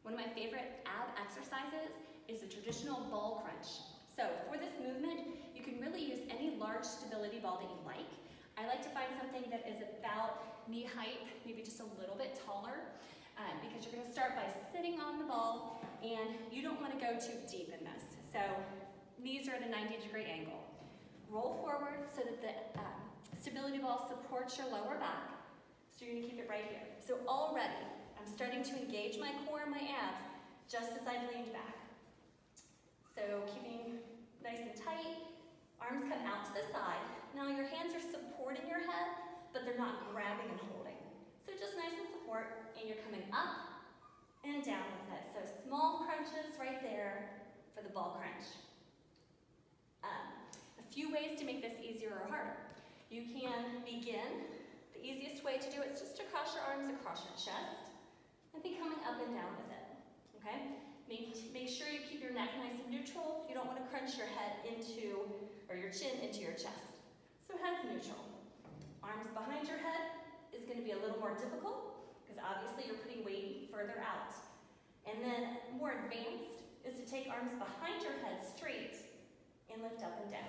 One of my favorite ab exercises is the traditional ball crunch. So for this movement, you can really use any large stability ball that you like. I like to find something that is about knee height, maybe just a little bit taller, because you're gonna start by sitting on the ball and you don't wanna go too deep in this. So knees are at a 90-degree angle. Roll forward so that the stability ball supports your lower back. So you're gonna keep it right here. So already, I'm starting to engage my core and my abs just as I've leaned back. So keeping nice and tight, arms come out to the side. Now your hands are supporting your head, but they're not grabbing and holding. So just nice and support, and you're coming up and down with it. So small crunches right there for the ball crunch. A few ways to make this easier or harder. You can begin, the easiest way to do it is just to cross your arms across your chest and be coming up and down with it, okay? Make sure you keep your neck nice and neutral. You don't want to crunch your head into, or your chin into your chest. So head's neutral. Arms behind your head is going to be a little more difficult because obviously you're putting weight further out. And then more advanced is to take arms behind your head straight and lift up and down.